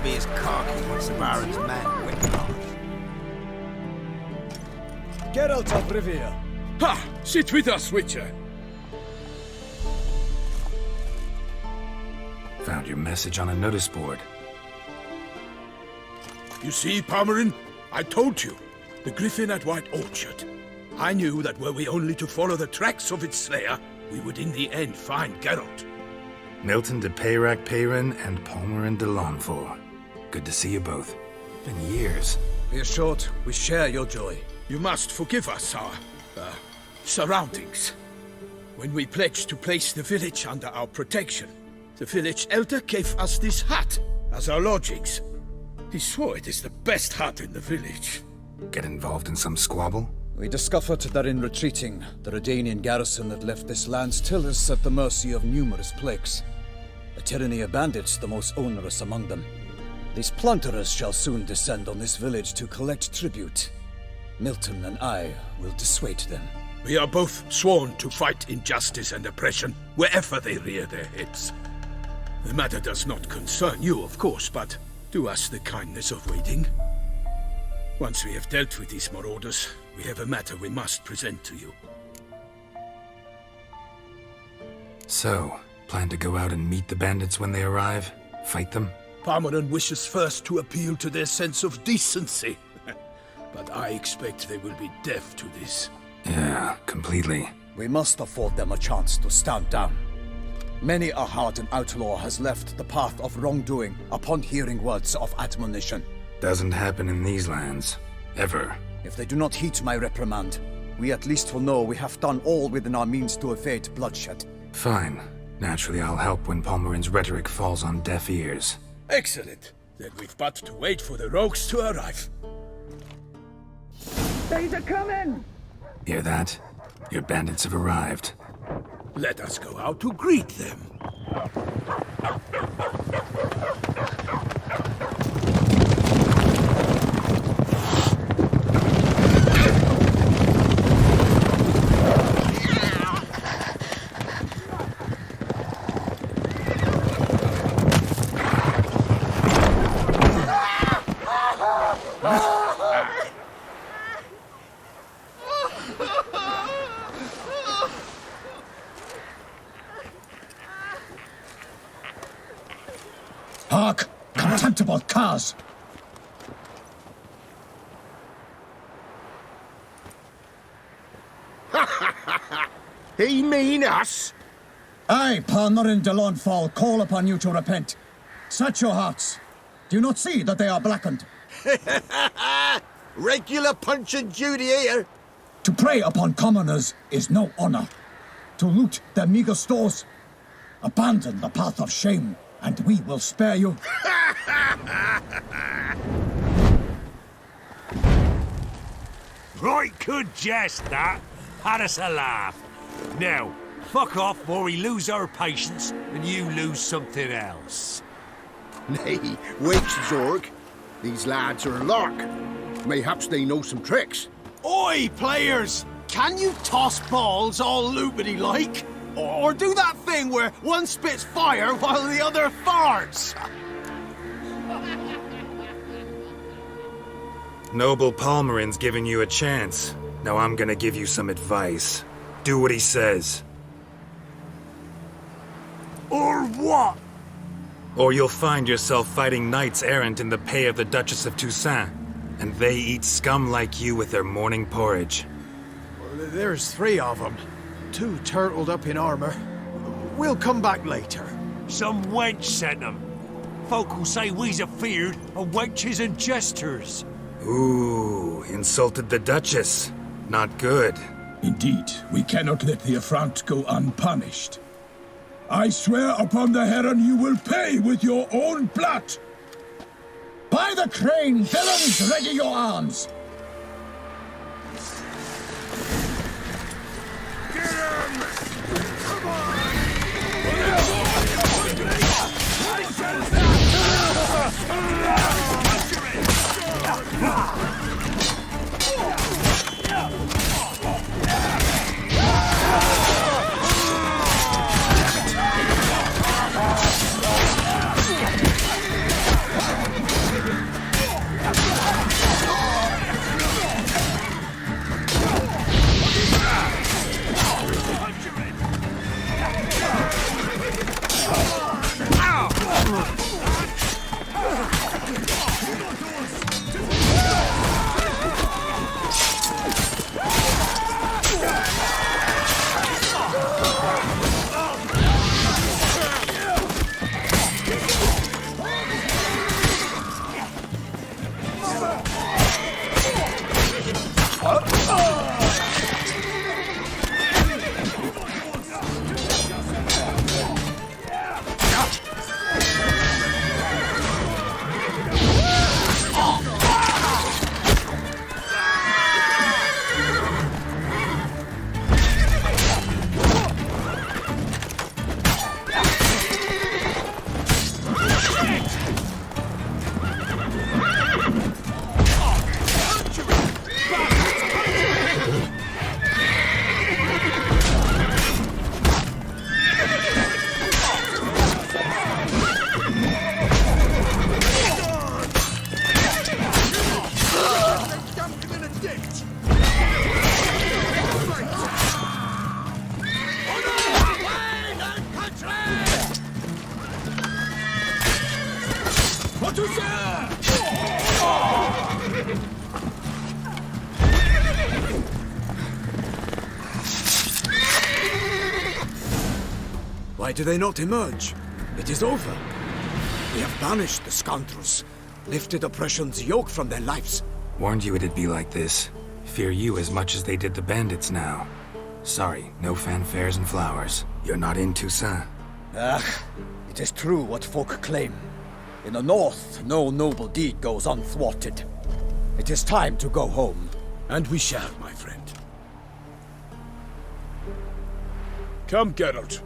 be as cocky once the Baron's men whiplash. Geralt of Rivia. Ha! Sit with us, Witcher. Found your message on a notice board. You see, Palmerin? I told you. The Griffin at White Orchard. I knew that were we only to follow the tracks of its slayer, we would in the end find Geralt. Milton de Peyrac Peyrin and Palmerin de Lawnford. Good to see you both. Been years. Be assured, we share your joy. You must forgive us our, surroundings. When we pledged to place the village under our protection, the village elder gave us this hut as our lodgings. He swore it is the best hut in the village. Get involved in some squabble? We discovered that in retreating, the Redanian garrison that left this land still is at the mercy of numerous plagues. A tyranny of bandits, the most onerous among them. These plunderers shall soon descend on this village to collect tribute. Milton and I will dissuade them. We are both sworn to fight injustice and oppression wherever they rear their heads. The matter does not concern you, of course, but do us the kindness of waiting. Once we have dealt with these marauders, we have a matter we must present to you. So, plan to go out and meet the bandits when they arrive? Fight them? Palmerin wishes first to appeal to their sense of decency. But I expect they will be deaf to this. Yeah, completely. We must afford them a chance to stand down. Many a hardened outlaw has left the path of wrongdoing upon hearing words of admonition. Doesn't happen in these lands. Ever. If they do not heed my reprimand, we at least will know we have done all within our means to evade bloodshed. Fine. Naturally, I'll help when Palmerin's rhetoric falls on deaf ears. Excellent. Then we've but to wait for the rogues to arrive. They're coming! Hear that? Your bandits have arrived. Let us go out to greet them. Hark! Contemptible curs! He mean us? I, Palmerin de Lawnford, call upon you to repent. Set your hearts. Do you not see that they are blackened? Regular punch and duty here. To prey upon commoners is no honor. To loot their meager stores, abandon the path of shame, and we will spare you. Right good jest, that. Had us a laugh. Now, fuck off before we lose our patience and you lose something else. Nay, wait, Zorg. These lads are a lark. Mayhaps they know some tricks. Oi, players! Can you toss balls all loopity like? Or do that thing where one spits fire while the other farts? Noble Palmerin's giving you a chance. Now I'm gonna give you some advice. Do what he says. Or what? Or you'll find yourself fighting knights errant in the pay of the Duchess of Toussaint. And they eat scum like you with their morning porridge. There's 3 of them. 2 turtled up in armor. We'll come back later. Some wench sent them. Folk will say we's afeard of wenches and jesters. Ooh, insulted the Duchess. Not good. Indeed, we cannot let the affront go unpunished. I swear upon the Heron you will pay with your own blood! By the crane, villains, ready your arms! Why do they not emerge? It is over. We have banished the scoundrels, lifted oppression's yoke from their lives. Warned you it'd be like this. Fear you as much as they did the bandits now. Sorry, no fanfares and flowers. You're not in Toussaint. It is true what folk claim. In the north, no noble deed goes unthwarted. It is time to go home. And we shall, my friend. Come, Geralt.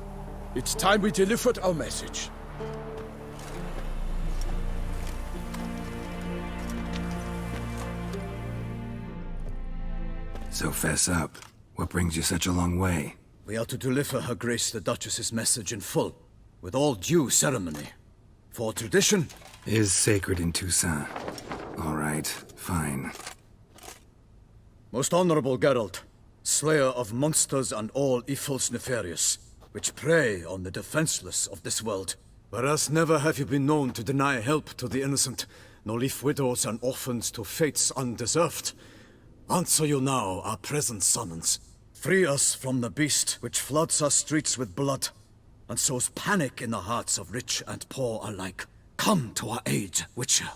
It's time we delivered our message. So fess up. What brings you such a long way? We are to deliver Her Grace the Duchess's message in full, with all due ceremony. For tradition Is sacred in Toussaint. All right, fine. Most honorable Geralt, slayer of monsters and all evils nefarious, which prey on the defenseless of this world. Whereas never have you been known to deny help to the innocent, nor leave widows and orphans to fates undeserved. Answer you now our present summons. Free us from the beast which floods our streets with blood, and sows panic in the hearts of rich and poor alike. Come to our aid, Witcher.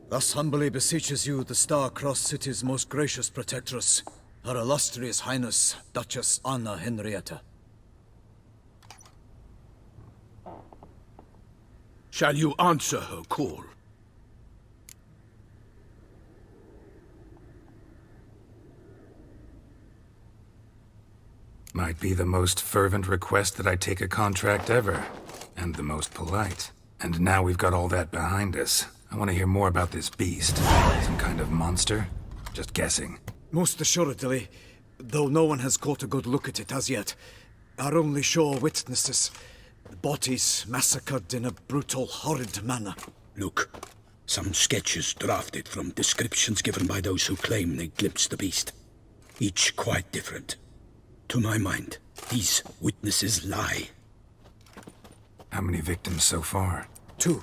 Thus humbly beseeches you the star-crossed city's most gracious protectress, Her illustrious Highness, Duchess Anna Henrietta. Shall you answer her call? Might be the most fervent request that I take a contract ever. And the most polite. And now we've got all that behind us. I want to hear more about this beast. Some kind of monster? Just guessing. Most assuredly, though no one has caught a good look at it as yet. Our only sure witnesses. Bodies massacred in a brutal, horrid manner. Look, some sketches drafted from descriptions given by those who claim they glimpsed the beast. Each quite different. To my mind, these witnesses lie. How many victims so far? 2.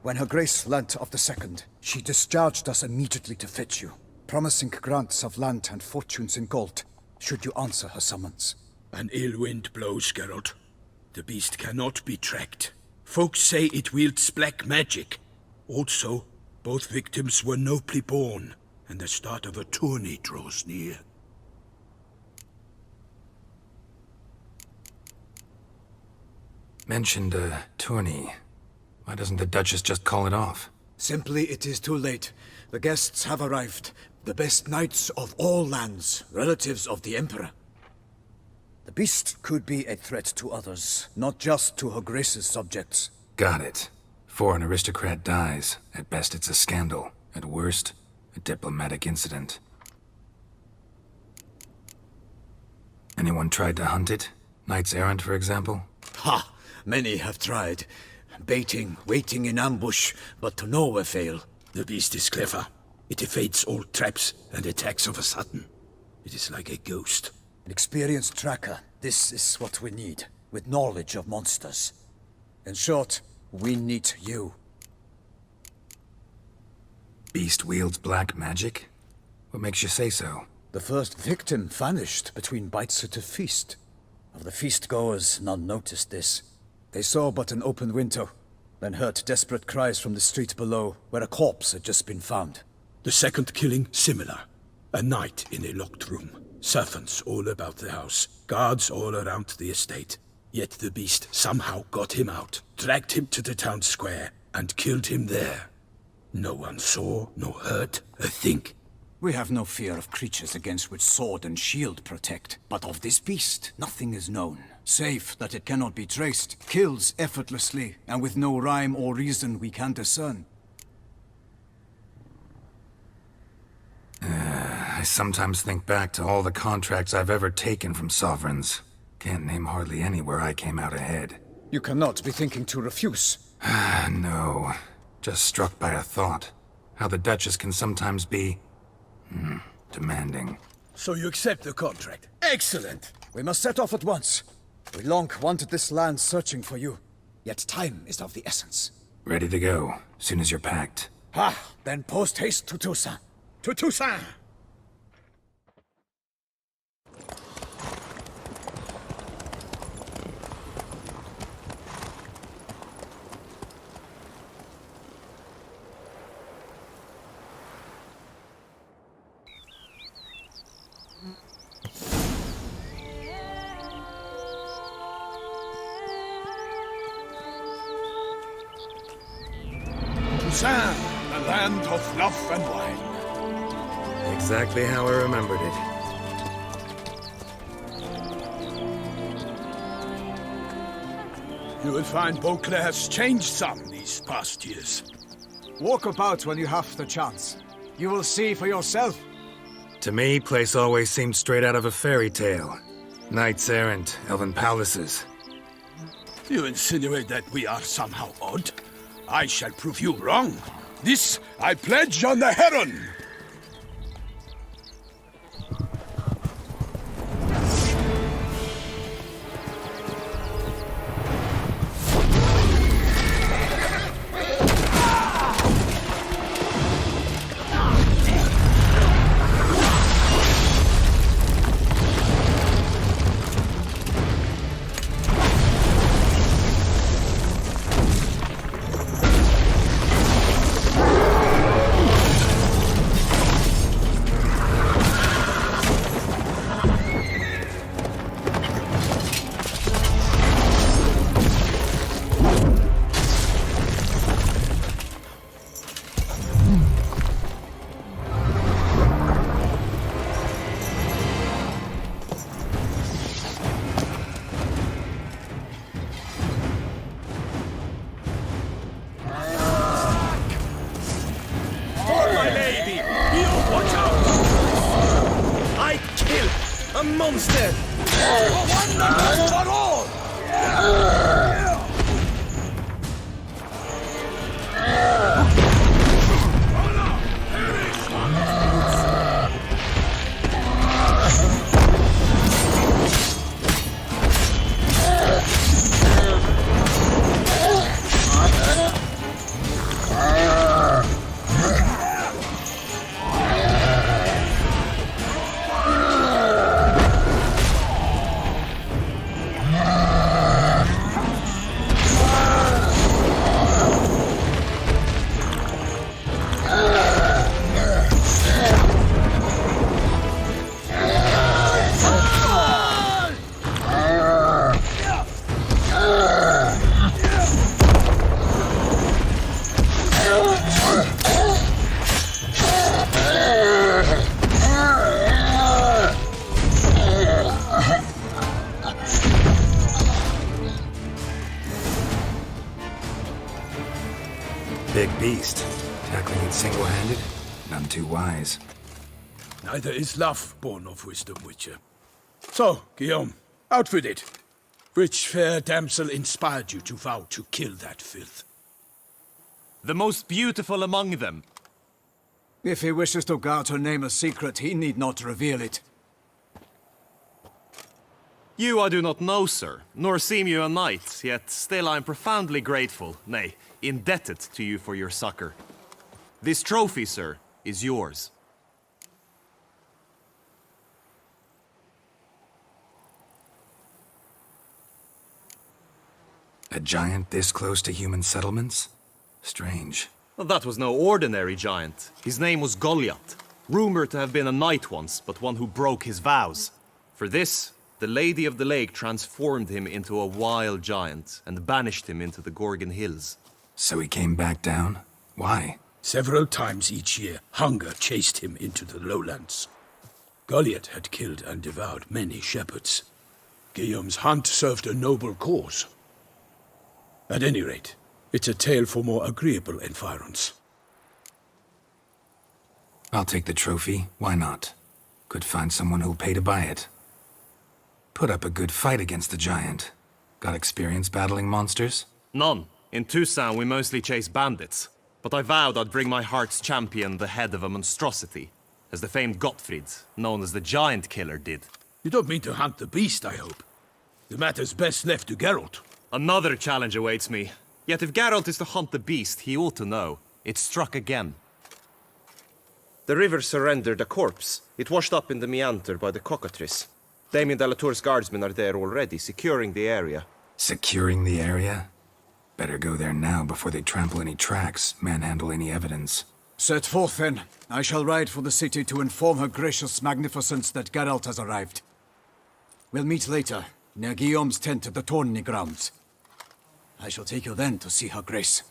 When Her Grace learnt of the second, she discharged us immediately to fetch you, promising grants of land and fortunes in gold, should you answer her summons. An ill wind blows, Geralt. The beast cannot be tracked. Folks say it wields black magic. Also, both victims were nobly born, and the start of a tourney draws near. Mentioned a tourney. Why doesn't the Duchess just call it off? Simply, it is too late. The guests have arrived. The best knights of all lands, relatives of the Emperor. The beast could be a threat to others, not just to Her Grace's subjects. Got it. Before an aristocrat dies, at best it's a scandal. At worst, a diplomatic incident. Anyone tried to hunt it? Knights Errant, for example? Ha! Many have tried. Baiting, waiting in ambush, but to no avail. The beast is clever. It evades all traps and attacks of a sudden. It is like a ghost. An experienced tracker. This is what we need, with knowledge of monsters. In short, we need you. Beast wields black magic? What makes you say so? The first victim vanished between bites at a feast. Of the feast-goers, none noticed this. They saw but an open window, then heard desperate cries from the street below, where a corpse had just been found. The second killing, similar. A knight in a locked room. Servants all about the house. Guards all around the estate. Yet the beast somehow got him out, dragged him to the town square, and killed him there. No one saw, nor heard a thing. We have no fear of creatures against which sword and shield protect. But of this beast, nothing is known. Save that it cannot be traced, kills effortlessly, and with no rhyme or reason we can discern. I sometimes think back to all the contracts I've ever taken from sovereigns. Can't name hardly any where I came out ahead. You cannot be thinking to refuse. No. Just struck by a thought. How the Duchess can sometimes be... demanding. So you accept the contract? Excellent! We must set off at once. We long wanted this land searching for you. Yet time is of the essence. Ready to go, soon as you're packed. Ah, then post haste to Toussaint. To Toussaint! Toussaint, the land of love and wine. Exactly how I remembered it. You will find Beauclair has changed some these past years. Walk about when you have the chance. You will see for yourself. To me, place always seemed straight out of a fairy tale. Knights errant, elven palaces. You insinuate that we are somehow odd? I shall prove you wrong. This I pledge on the Heron! Big beast. Tackling it single-handed? None too wise. Neither is love born of wisdom, Witcher. So, Guillaume, out with it. Which fair damsel inspired you to vow to kill that filth? The most beautiful among them. If he wishes to guard her name a secret, he need not reveal it. You I do not know, sir, nor seem you a knight, yet still I am profoundly grateful, nay, indebted to you for your succor. This trophy, sir, is yours. A giant this close to human settlements? Strange. Well, that was no ordinary giant. His name was Golyat, rumored to have been a knight once, but one who broke his vows. For this, the Lady of the Lake transformed him into a wild giant and banished him into the Gorgon Hills. So he came back down? Why? Several times each year, hunger chased him into the lowlands. Golyat had killed and devoured many shepherds. Guillaume's hunt served a noble cause. At any rate, it's a tale for more agreeable environs. I'll take the trophy. Why not? Could find someone who'll pay to buy it. Put up a good fight against the giant. Got experience battling monsters? None. In Toussaint, we mostly chase bandits. But I vowed I'd bring my heart's champion the head of a monstrosity, as the famed Gottfried, known as the Giant Killer, did. You don't mean to hunt the beast, I hope. The matter's best left to Geralt. Another challenge awaits me. Yet if Geralt is to hunt the beast, he ought to know. It struck again. The river surrendered a corpse. It washed up in the meander by the cockatrice. Damien de la Tour's guardsmen are there already, securing the area. Securing the area? Better go there now before they trample any tracks, manhandle any evidence. Set forth, then. I shall ride for the city to inform her gracious magnificence that Geralt has arrived. We'll meet later, near Guillaume's tent at the tourney grounds. I shall take you then to see her grace.